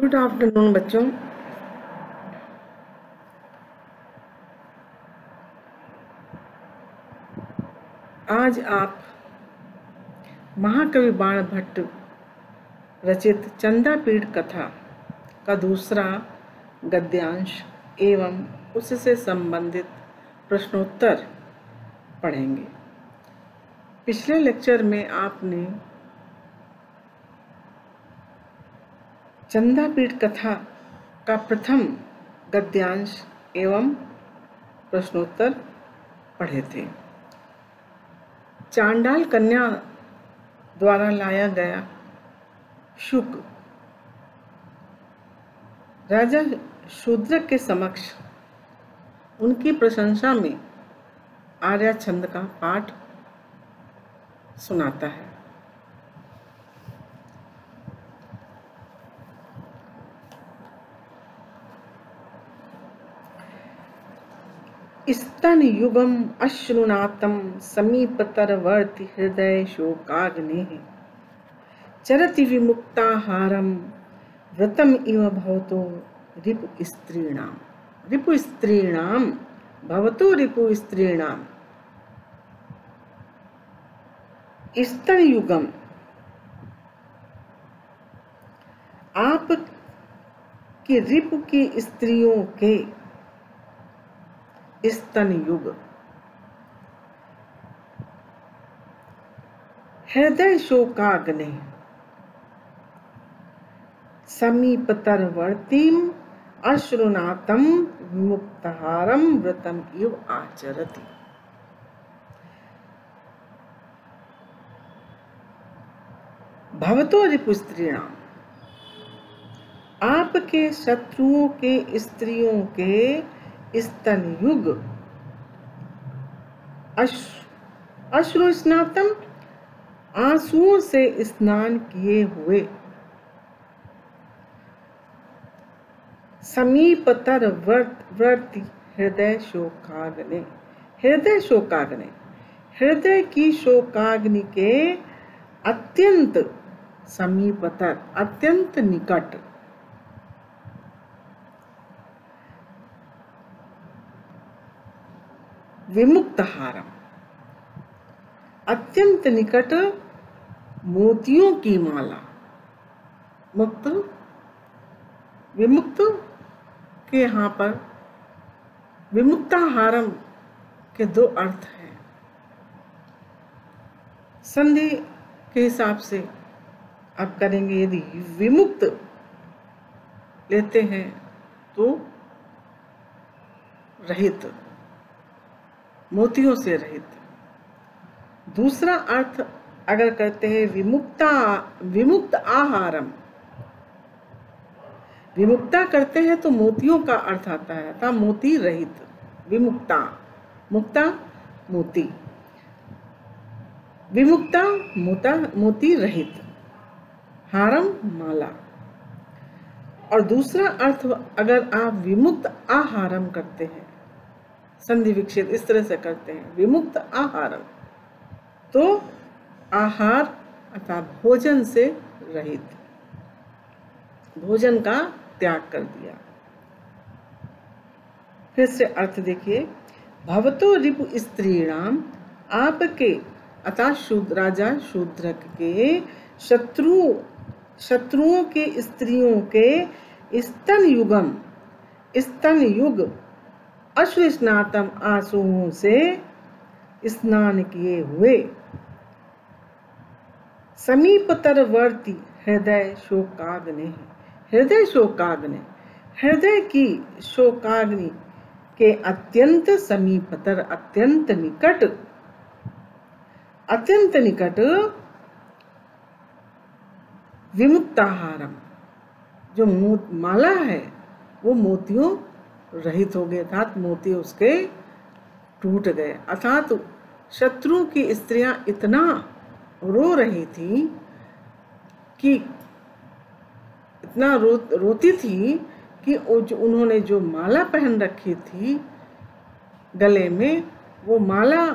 Good afternoon बच्चों। आज आप महाकवि बाण भट्ट रचित चंदापीठ कथा का दूसरा गद्यांश एवं उससे संबंधित प्रश्नोत्तर पढ़ेंगे। पिछले लेक्चर में आपने चंदापीठ कथा का प्रथम गद्यांश एवं प्रश्नोत्तर पढ़े थे। चांडाल कन्या द्वारा लाया गया शुक राजा शूद्रक के समक्ष उनकी प्रशंसा में आर्या छंद का पाठ सुनाता है। स्तन युगम अश्रुनातम समीपतरवर्ति हृदय शोकाग्नेः चरति विमुक्ताहारम व्रतम इव भवतो रिपु स्त्रीणाम भवतो रिपु स्त्रीणाम। स्तन युगम आप की रिपु की स्त्रियों के स्तन युग हृदय शोकाग्ने समीपतरवर्तीम अश्रुनातम विमुक्तहारम व्रतम इव आचरति। भवतो रिपु स्त्रीणाम आपके शत्रुओं के स्त्रियों के स्तन युग अश्रु स्नातम आंसुओं से स्नान किए हुए समीपतर वर्ती हृदय शोकाग्नि हृदय की शोकाग्नि के अत्यंत समीपतर अत्यंत निकट विमुक्तहारम अत्यंत निकट मोतियों की माला। मुक्त विमुक्त के यहाँ पर विमुक्ताहारम के दो अर्थ हैं। संधि के हिसाब से आप करेंगे, यदि विमुक्त लेते हैं तो रहित, मोतियों से रहित। दूसरा अर्थ अगर करते हैं विमुक्त आहारम, विमुक्ता करते हैं तो मोतियों का अर्थ आता है, अर्थात मोती रहित। विमुक्ता मुक्ता मोती, विमुक्ता मोती रहित, हारम माला। और दूसरा अर्थ अगर आप विमुक्त आहारम करते हैं, संधि विक्षेप इस तरह से करते हैं, विमुक्त आहारम, तो आहार अर्थात भोजन से रहित, भोजन का त्याग कर दिया। फिर से अर्थ देखिए, भवतो रिपु स्त्रीणाम आपके अर्थात राजा शूद्रक के शत्रुओं के स्त्रियों के स्तन युग अश्रु स्नातम आंसुओं से स्नान किए हुए समीपतरवर्ती हृदय शोकाग्नि हृदय की शोकाग्नि के अत्यंत समीपतर अत्यंत निकट विमुक्ताहारम जो माला है वो मोतियों रहित हो गए, अर्थात मोती उसके टूट गए। अर्थात शत्रु की स्त्रियां इतना रो रही थी कि इतना रोती थी कि उन्होंने जो माला पहन रखी थी गले में, वो माला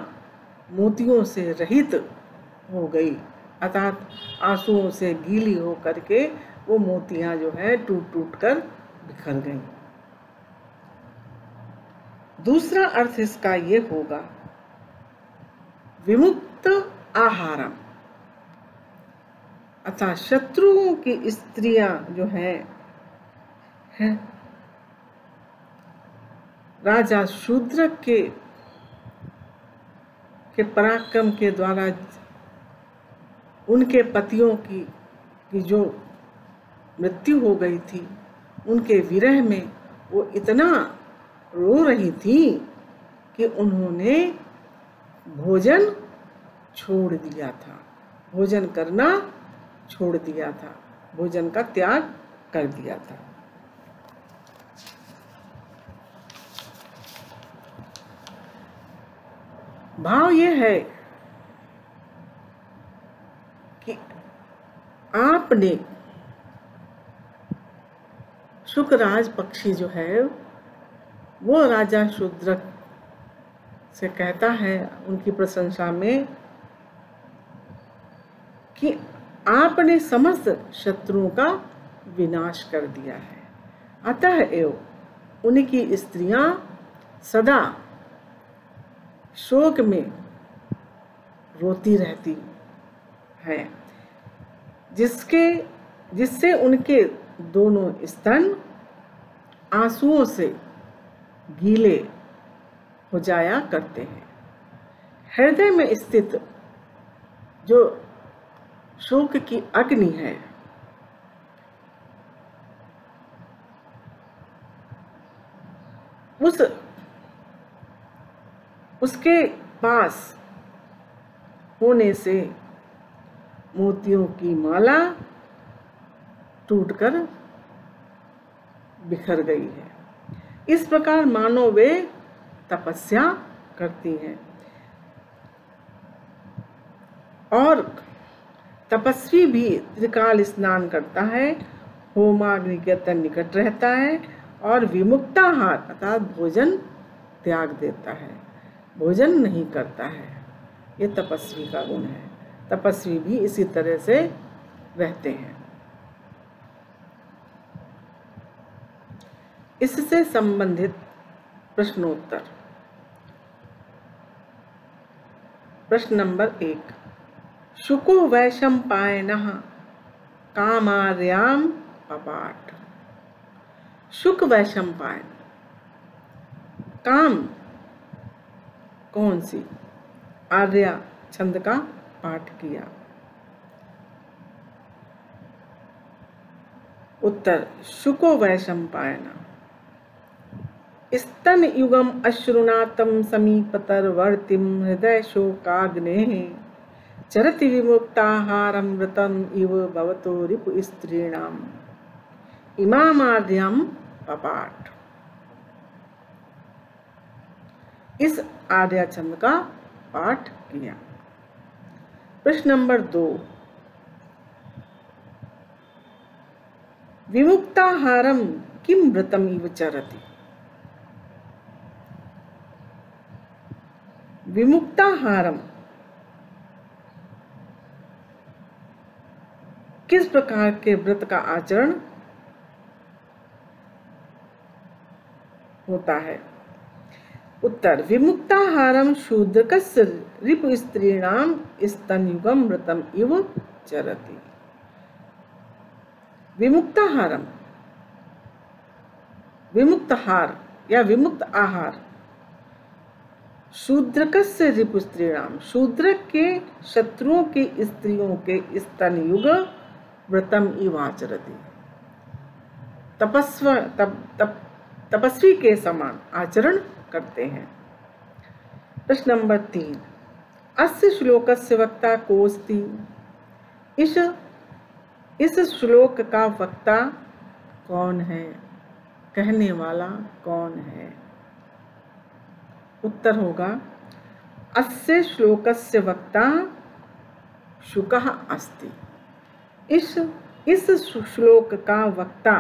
मोतियों से रहित हो गई, अर्थात आंसुओं से गीली हो करके वो मोतियां जो है टूट टूट कर बिखर गईं। दूसरा अर्थ इसका ये होगा विमुक्त आहारम, अर्थात शत्रुओं की स्त्रियां जो हैं राजा शूद्रक के पराक्रम के द्वारा उनके पतियों की जो मृत्यु हो गई थी, उनके विरह में वो इतना रो रही थी कि उन्होंने भोजन छोड़ दिया था, भोजन करना छोड़ दिया था, भोजन का त्याग कर दिया था। भाव ये है कि आपने शुकराज पक्षी जो है वो राजा शूद्रक से कहता है उनकी प्रशंसा में कि आपने समस्त शत्रुओं का विनाश कर दिया है, अतः एवं उनकी स्त्रियां सदा शोक में रोती रहती हैं, जिससे उनके दोनों स्तन आंसुओं से गीले हो जाया करते हैं। हृदय में स्थित जो शोक की अग्नि है उसके पास होने से मोतियों की माला टूटकर बिखर गई है। इस प्रकार मानो वे तपस्या करती हैं और तपस्वी भी त्रिकाल स्नान करता है, होमाग्नि के अत्यंत निकट रहता है और विमुक्ताहार अर्थात भोजन त्याग देता है, भोजन नहीं करता है। ये तपस्वी का गुण है। तपस्वी भी इसी तरह से रहते हैं। इससे संबंधित प्रश्नोत्तर। प्रश्न नंबर 1, शुको वैशंपायनः कामार्याम पपाट। शुक वैशंपायन, काम कौन सी? आर्या छंद का पाठ किया। उत्तर, शुको वैशंपायन स्तन युगम अश्रुनातम समीपतर्वर्तिम हृदय शोकाग्नेः चरति विमुक्ताहारमृतम इव भवतो रिपु स्त्रीणाम इमामार्यम पपाट। इस आर्या छंद का पाठ किया। प्रश्न नंबर 2, विमुक्ताहारम किम व्रतम इव चरति। विमुक्ताहारम किस प्रकार के व्रत का आचरण होता है? उत्तर, विमुक्ताहारम शूद्रकस्य रिपु स्त्रीणाम स्तनयुगम व्रतम इव चरति। विमुक्ताहारम, विमुक्तहार या विमुक्त आहार शूद्रकस्य रिपु स्त्रीणाम, शूद्रक के शत्रुओं के स्त्रियों के स्तनयुग व्रतम इव आचरति, तपस्वी के समान आचरण करते हैं। प्रश्न नंबर 3, अस्य श्लोकस्य वक्ता कोऽस्ति। इस श्लोक का वक्ता कौन है, कहने वाला कौन है? उत्तर होगा, अस्य श्लोकस्य वक्ता शुकः अस्ति। इस श्लोक का वक्ता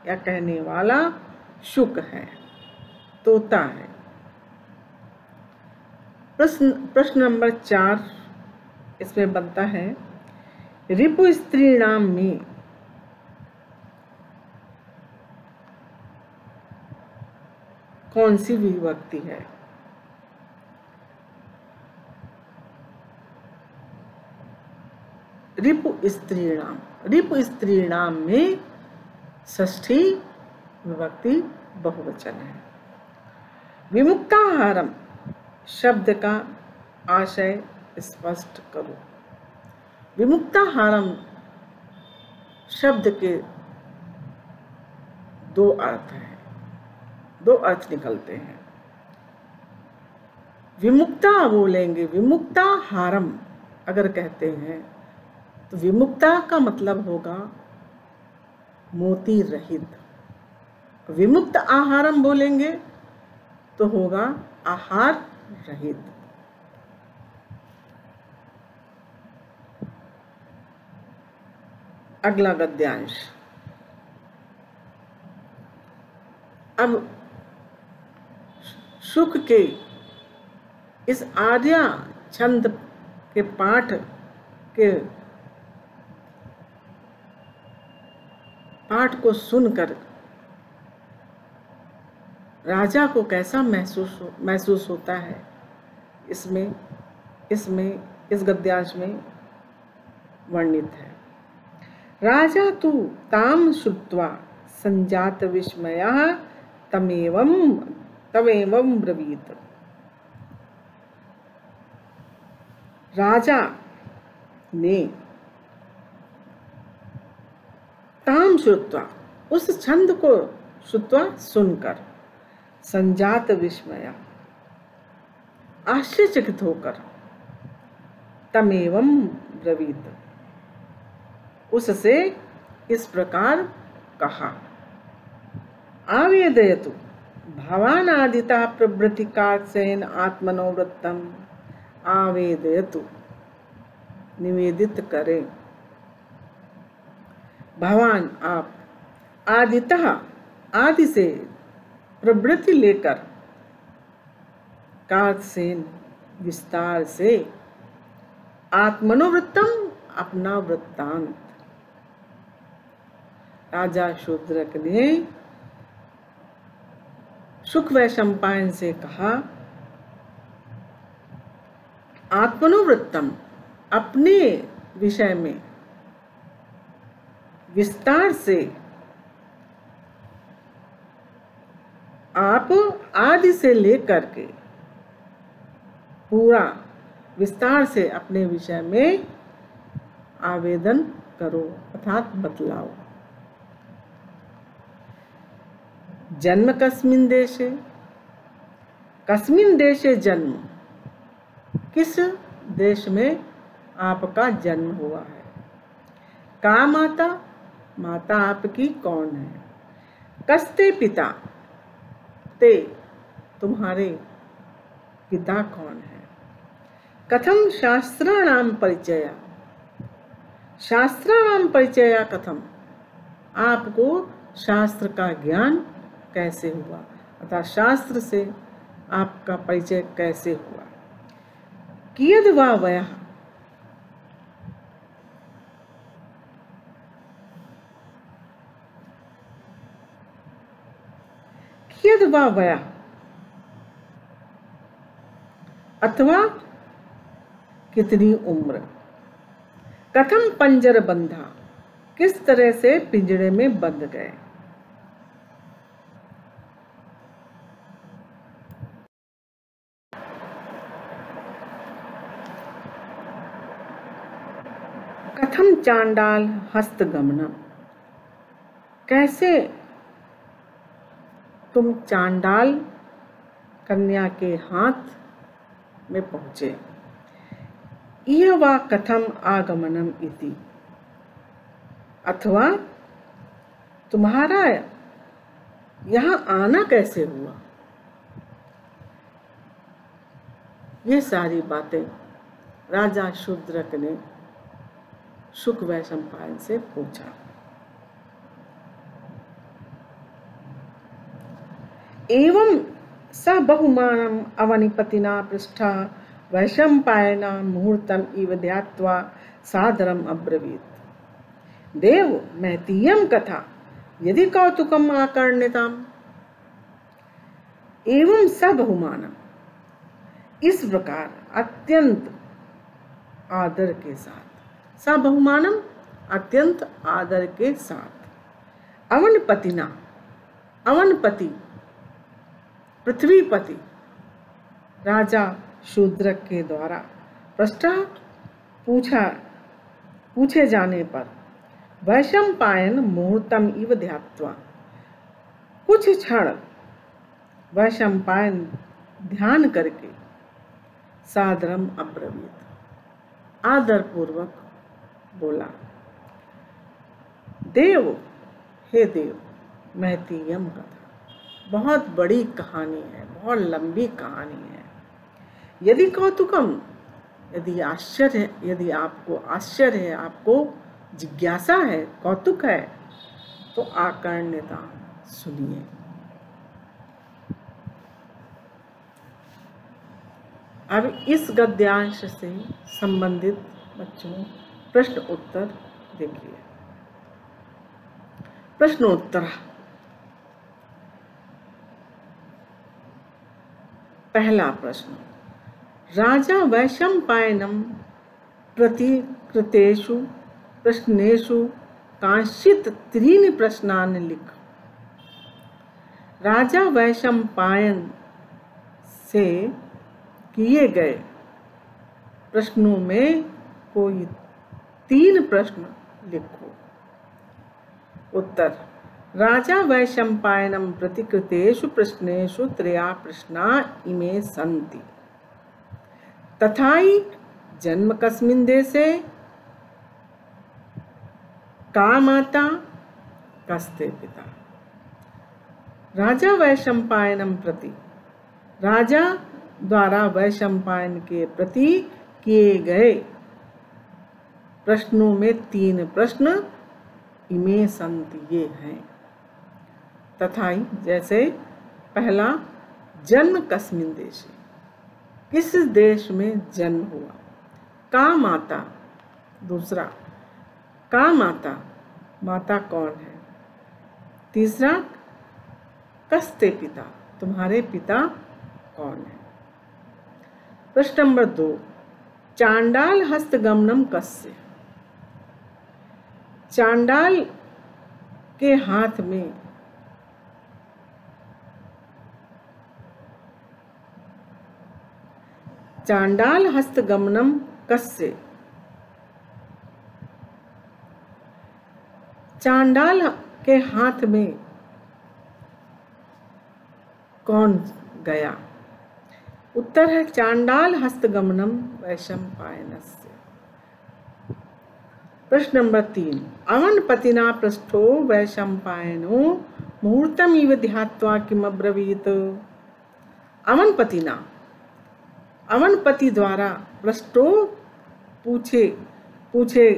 या कहने वाला शुक है, तोता है। प्रश्न नंबर 4 इसमें बनता है रिपु स्त्रीणाम में कौन सी विभक्ति है? रिपु स्त्रीणाम। रिपु स्त्रीणाम में षष्ठी विभक्ति बहुवचन है। विमुक्ताहारम शब्द का आशय स्पष्ट करो। विमुक्ताहारम शब्द के दो अर्थ हैं, दो अर्थ निकलते हैं। विमुक्ता बोलेंगे, विमुक्ताहारम अगर कहते हैं तो विमुक्ता का मतलब होगा मोती रहित। विमुक्त आहारम बोलेंगे तो होगा आहार रहित। अगला गद्यांश। अब शुक के इस आर्या छंद के पाठ को सुनकर राजा को कैसा महसूस होता है, इस गद्यांश में वर्णित है। राजा तु ताम श्रुत्वा संजात विस्मयः तमेवं ब्रवीत। राजा ने ताम श्रुत्वा उस छंद को श्रुत्वा सुनकर, संजात विस्मय आश्चर्यचकित होकर, तमेवं ब्रवीत उससे इस प्रकार कहा। आवेदयतु भावानादिता प्रवृत्ति कार्सेन आत्मनोवृत्तम। आवेदयतु निवेदित करें, भवान आप, आदितः आदि से, प्रवृत्ति लेकर, कार्सेन विस्तार से, आत्मनोवृत्तम अपना वृत्तांत। राजा शूद्रक ने शुक व शम्पायन से कहा, आत्मनोवृत्तम अपने विषय में विस्तार से, आप आदि से लेकर के पूरा विस्तार से अपने विषय में आवेदन करो अर्थात बतलाओ। जन्म कस्मिन् देशे, कस्मिन् देशे जन्म, किस देश में आपका जन्म हुआ है। का माता, माता आपकी कौन है। कस्ते पिता, ते तुम्हारे पिता कौन है। कथम शास्त्राणाम परिचय, शास्त्राणाम परिचय कथम, आपको शास्त्र का ज्ञान कैसे हुआ अर्थात शास्त्र से आपका परिचय कैसे हुआ। कियद् वा वयः, कियद् वा वयः अथवा कितनी उम्र। कथम पंजर बंधा, किस तरह से पिंजरे में बंध गए। कथम चांडाल हस्तगमनम, कैसे तुम चांडाल कन्या के हाथ में पहुंचे। यह वा कथम आगमनम इति, अथवा तुम्हारा यहाँ आना कैसे हुआ। ये सारी बातें राजा शूद्रक ने शुक व शम्पायन से पूछा। एवं स बहुमानम अवनिपतिना पृष्ठा वैशम्पायना मुहूर्तम इव ध्यात्वा सादरम अब्रवीत। देव महतीयम कथा यदि कौतुकम आकर्ण्यताम एवं सबहुमानम। इस प्रकार अत्यंत आदर के साथ, सबहुमानम अत्यंत आदर के साथ, अवनपतिना अवनपति पृथ्वीपति राजा शूद्रक के द्वारा पूछे जाने पर वैशंपायन मुहूर्तम इव ध्यात्वा, कुछ क्षण वैशंपायन ध्यान करके सादरम अब्रवीत, आदर पूर्वक बोला, देव हे देव, महतीयम कथा, बहुत बड़ी कहानी है, बहुत लंबी कहानी है। यदि कौतुकम, यदि आश्चर्य, यदि आपको आश्चर्य है, आपको जिज्ञासा है, कौतुक है, तो आकर्ण्यता सुनिए। अब इस गद्यांश से संबंधित बच्चों प्रश्न उत्तर देखिए। प्रश्नोत्तर। पहला प्रश्न, राजा वैशंपायनम प्रति कृतेषु प्रश्नेषु कांश्चित् त्रीणि प्रश्नान् लिख। राजा वैशंपायन से किए गए प्रश्नों में कोई 3 प्रश्न लिखो। उत्तर, राजा वैशंपायनम प्रतिकृतेषु प्रश्नेषु 3 प्रश्ना इमे सन्ति। तथाहि जन्म कस्मिन् देशे, का माता, कस्ते पिता। राजा वैशंपायनम प्रति, राजा द्वारा वैशंपायन के प्रति किए गए प्रश्नों में 3 प्रश्न इमे संति, ये हैं। तथा जैसे पहला, जन्म कस्मिन् देशे, किस देश में जन्म हुआ। का माता, दूसरा, का माता, माता कौन है। तीसरा, कस्ते पिता, तुम्हारे पिता कौन है। प्रश्न नंबर 2, चांडाल हस्तगमनम कस्य। चांडाल के हाथ में चांडाल हस्तगमनम कस्य, चांडाल के हाथ में कौन गया। उत्तर है चांडाल हस्तगमनम वैशंपायनस्य। प्रश्न नंबर 3, अवनपतिना पृष्ठो वैशंपायनो मुहूर्तम इव ध्यात्वा किम अब्रवीत। अवनपतिना, अवनपति द्वारा पृष्ठो पूछे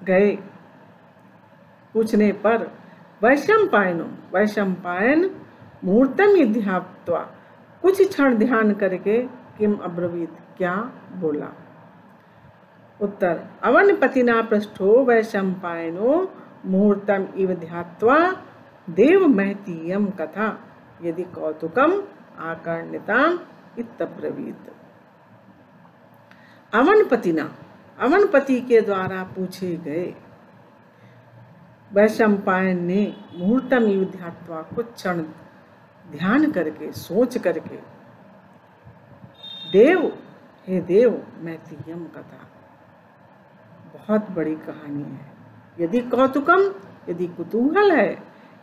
गए, पूछने पर वैशंपायनो, वैशंपायन मुहूर्तम इव ध्यात्वा, कुछ क्षण ध्यान करके किम अब्रवीत, क्या बोला। उत्तर, अवनपतिना पृष्ठो वैशंपायनो मुहूर्तम इव ध्यात्वा देव महतीयम कथा यदि कौतुकम आकर्ण्यताम इत्यब्रवीत। अवनपतिना, अवनपति के द्वारा पूछे गए वैशंपायन ने मुहूर्तम इव ध्यात्वा, कुछ क्षण ध्यान करके, सोच करके, देव हे देव महतीयम कथा, बहुत बड़ी कहानी है। यदि कौतुकम, यदि कुतूहल है,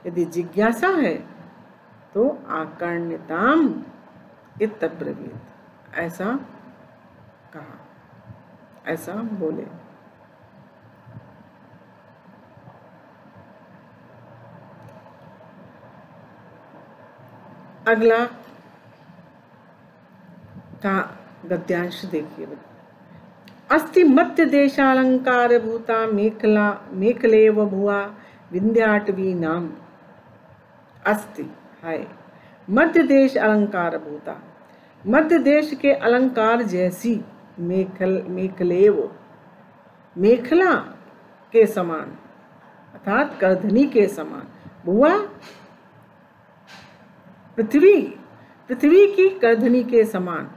यदि जिज्ञासा है, तो आकर्ण्यताम इत्यब्रवीत, ऐसा कहा, ऐसा बोले। अगला का गद्यांश देखिए। अस्ति मध्य देशालंकार भूता मेखलेव भुआ विंध्याटवी नाम। अस्ति है मध्य देश अलंकार भूता, मध्य देश के अलंकार जैसी मेखलेव, मेखला के समान अर्थात करधनी के समान। भुवा पृथ्वी की करधनी के समान।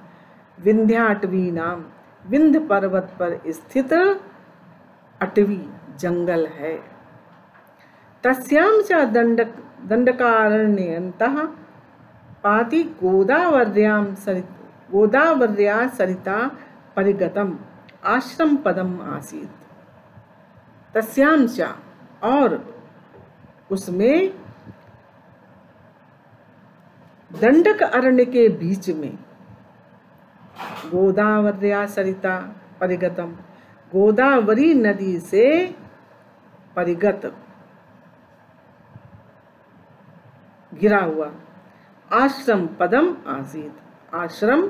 विंध्याटवी नाम विंध्य पर्वत पर स्थित अटवी जंगल है। तस्यां च दंडकारण्यन्तः पाति गोदावर्या सरिता परिगतम आश्रम पदम आसीत। तस्यां च और उसमें दंडक अरण्य के बीच में गोदावर्या सरिता परिगतम गोदावरी नदी से परिगत गिरा हुआ आश्रम पदम आसीत आश्रम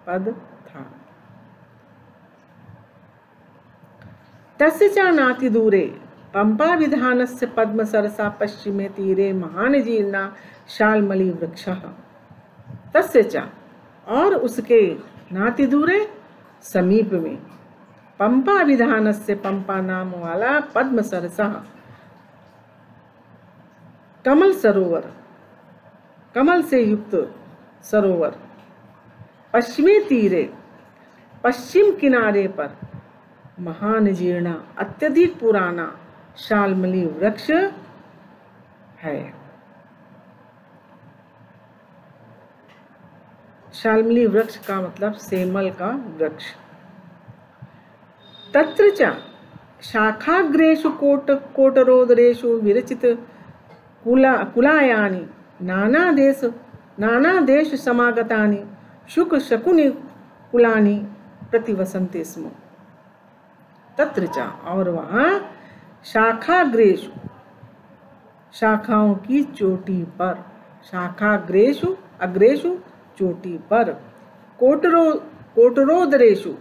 पद था। तस्य च नातिदूरे पंपा विधानस्य पद्म सरसा पश्चिमे तीरे महान जीर्णा शाल्मली वृक्षः। तस्य च और उसके नातिदूरे समीप में पंपा विधानस्य पंपा नाम वाला पद्म सरसा कमल सरोवर कमल से युक्त सरोवर पश्चिमी तीरे पश्चिम किनारे पर महान जीर्णा अत्यधिक पुराना शाल्मली वृक्ष है। शाल्मली वृक्ष का मतलब सेमल का वृक्ष। तत्र च शाखाग्रेषु कोटरोदरेषु विरचित कुलायानि नानादेश समागतानि शुक शकुनि कुलानि प्रतिवसन्ति स्म। तत्र च और वहाँ शाखाग्रेषु शाखाओं की चोटी पर शाखाग्रेषु अग्रेषु चोटी पर कोटरोदरेषु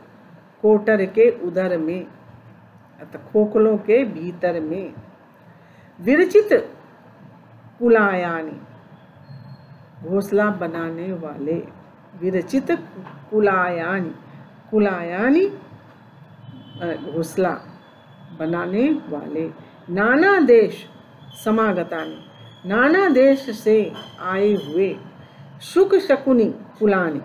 कोटर के उदर में अर्थात खोखलों के भीतर में विरचित कुलायानी घोंसला बनाने वाले विरचित कुलायानी घोंसला बनाने वाले नाना देश समागतानि नाना देश से आए हुए शुक शकुनी कुलानी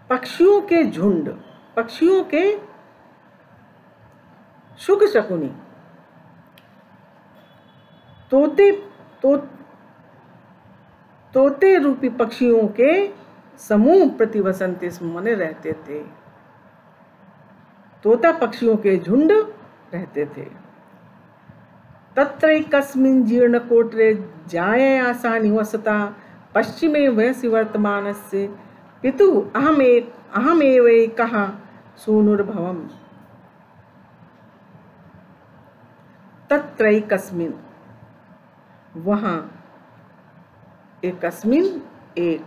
पक्षियों के झुंड पक्षियों के शुक शकुनी तोते रूपी पक्षियों के समूह प्रतिवसंति मने रहते थे। तोता पक्षियों के झुंड रहते थे। तत्रैकस्मिन् जीर्णकोटरे जाययासा निवसता पश्चिमे वयसि वर्तमानस्य पितुः अहमेवैकः सूनुर्भवम्। तत्रैकस्मिन् वहाँ एकस्मिन् एक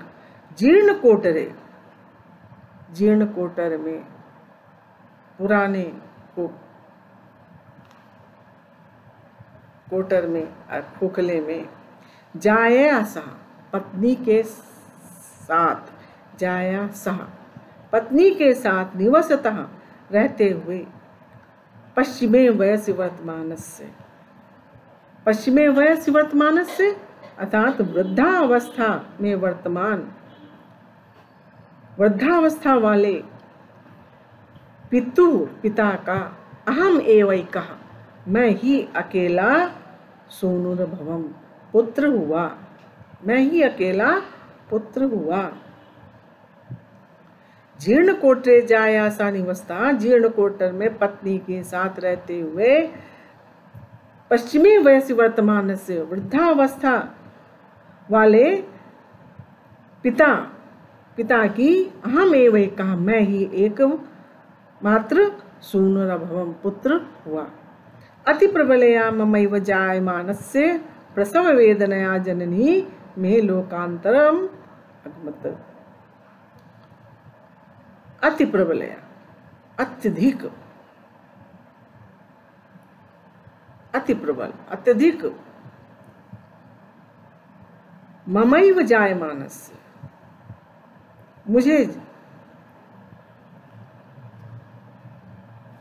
जीर्णकोटरे जीर्णकोटर में पुराने कोटर में खोखले में जाया सह पत्नी के साथ जाया सह पत्नी के साथ निवसतः रहते हुए पश्चिमे वयसि वर्तमानस्य अर्थात वृद्धावस्था वाले पिता का अहम एवैकः मैं ही अकेला सूनुर्भवम् पुत्र हुआ। मैं ही अकेला पुत्र हुआ। जीर्णकोटरे जायासा निवसता जीर्णकोटर में पत्नी के साथ रहते हुए पश्चिमी वयसि वर्तमान से वृद्धावस्था वाले पिता की अहम एवैकः मैं ही एक मात्र सूनुरभवम् पुत्र हुआ। अति प्रबलया ममैव जायमानस्य प्रसव वेदनया जननी मे लोकांतरम अगमत। अति प्रबलया अत्यधिक अति प्रबल अत्यधिक ममैव जायमानस्य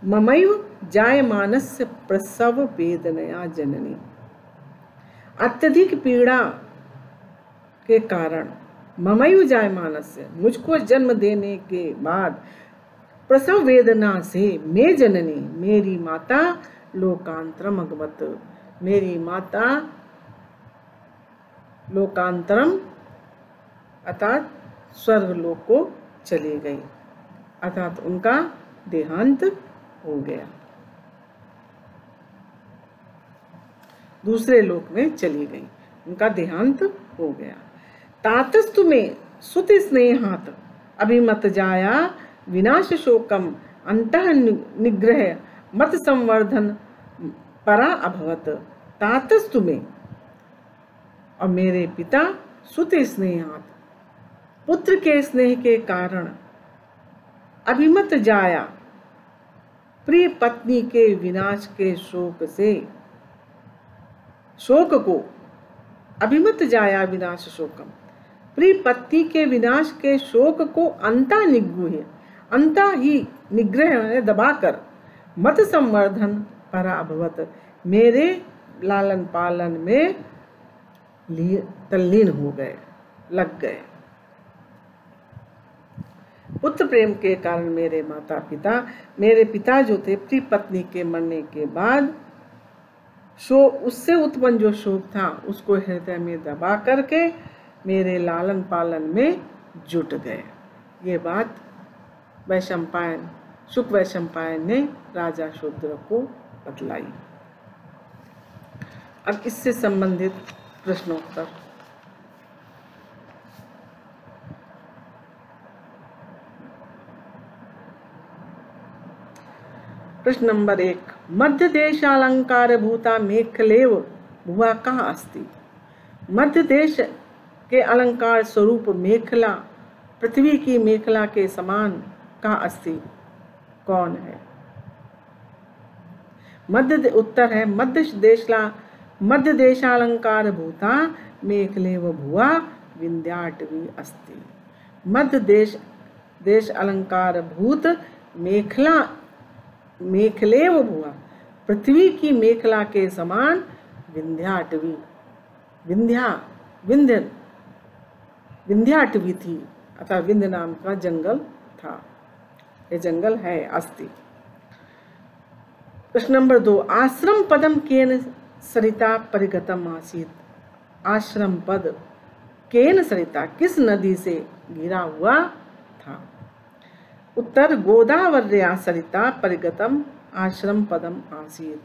ममैव जायमानस्य प्रसव वेदनया जननी। अत्यधिक पीड़ा के कारण ममैव जायमानस्य, मुझको जन्म देने के बाद, प्रसव वेदना से मैं जननी, मेरी माता लोकांतरम अगमत, मेरी माता लोकांतरम अर्थात स्वर्गलोक को चली गई, अर्थात उनका देहांत हो गया, दूसरे लोक में चली गई, उनका देहांत हो गया। तातस्तु में सुत स्नेहात अभिमत जाया विनाश शोकम अंतः निग्रह मत संवर्धन परा अभवत। तातस्तु में, और मेरे पिता सुत स्नेहात, पुत्र के स्नेह के कारण, अभिमत जाया, प्रिय पत्नी के विनाश के शोक से, शोक को, अभिमत जाया विनाश शोकम, प्रिय पत्नी के विनाश के शोक को अंता निगृह्य, अंता ही निग्रह दबाकर, मत संवर्धन पराभवत, मेरे लालन पालन में तल्लीन हो गए, लग गए। पुत्र प्रेम के कारण मेरे माता पिता, मेरे पिता जो थे, प्रिय पत्नी के मरने के बाद उससे उत्पन्न जो शोक था उसको हृदय में दबा करके मेरे लालन पालन में जुट गए। ये बात वैशंपायन, शुक वैशंपायन ने राजा शूद्र को बतलाई। अब इससे संबंधित प्रश्नोत्तर। प्रश्न नंबर 1, मध्य देशालंकार भूता मेखलेव भुआ कहाँ अस्ति। मध्य देश के अलंकार स्वरूप मेखला, पृथ्वी की मेखला के समान कहाँ अस्ति, कौन है। उत्तर है मध्य देशालंकार भूता मेखलेव भुआ विंध्याटवी अस्ति। मध्य देश अलंकार भूत मेखलेव भुआ, पृथ्वी की मेखला के समान विंध्याटवी, विंध्याटवी थी, अतः विंध्य नाम का जंगल था, ये जंगल है, अस्ति। प्रश्न नंबर 2, आश्रम पदम केन सरिता परिगतम आसीत। आश्रम पद केन सरिता, किस नदी से घिरा हुआ था। उत्तर, गोदावर्या सरिता परिगतम आश्रम पदम आसीत।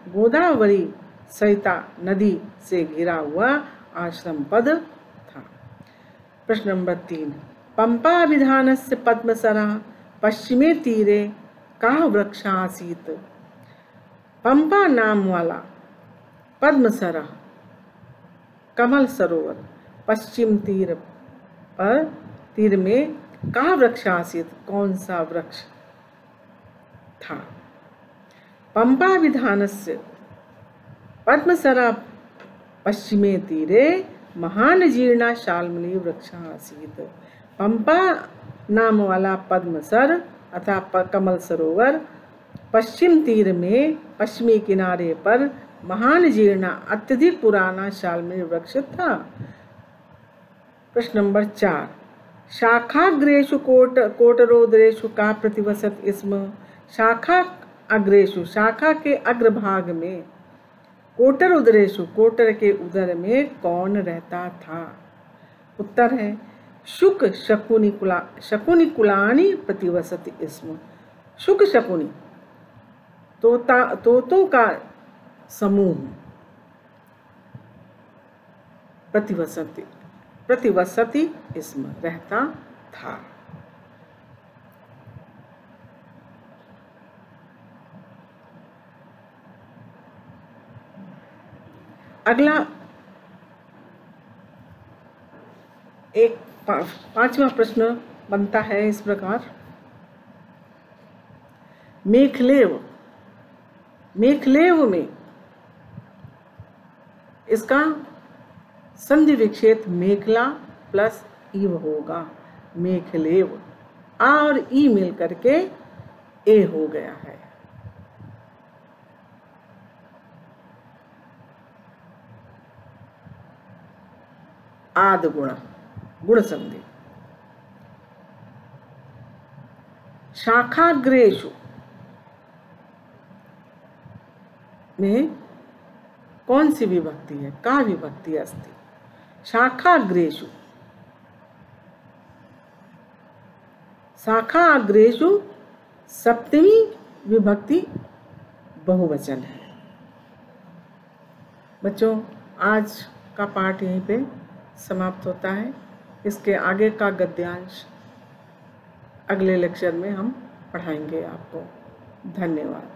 गोदावरी सरिता नदी से घिरा हुआ आश्रम पद था। प्रश्न नंबर 3, पंपा विधानस्य पद्मसरा पश्चिमे तीरे काह वृक्ष आसीत। पंपा नाम वाला पद्मसरा कमल सरोवर पश्चिम तीर में काह वृक्ष आसीत, कौन सा वृक्ष था। पंपा विधानस्य पद्मसरा पश्चिमे तीरे महान जीर्णा शाल्मली वृक्ष आसीत। पंपा नाम वाला पद्मसर अथवा कमल सरोवर पश्चिम तीर में, पश्चिमी किनारे पर महान जीर्णा अत्यधिक पुराना शाल्मली वृक्ष था। प्रश्न नंबर 4, शाखाग्रेषु कोटरोदरेषु का प्रतिवसत इसम। शाखा अग्रेषु, शाखा के अग्रभाग में, कोटर उदरेषु, कोटर के उदर में कौन रहता था। उत्तर है शुक शकुनी कुलानी प्रतिवसत इसम। शुक शकुनी तोतों का समूह प्रतिवसति इसमें रहता था। अगला एक 5वां प्रश्न बनता है इस प्रकार, मेखलेव में इसका संधि विक्षेप मेखला प्लस ईव होगा। मेखलेव, आ और ई मिल करके ए हो गया है। आद गुण, गुण संधि। शाखाग्रेषु में कौन सी विभक्ति है? का विभक्ति अस्ति। शाखाग्रेषु, शाखाग्रेषु सप्तमी विभक्ति बहुवचन है। बच्चों, आज का पाठ यहीं पे समाप्त होता है। इसके आगे का गद्यांश अगले लेक्चर में हम पढ़ाएंगे आपको। धन्यवाद।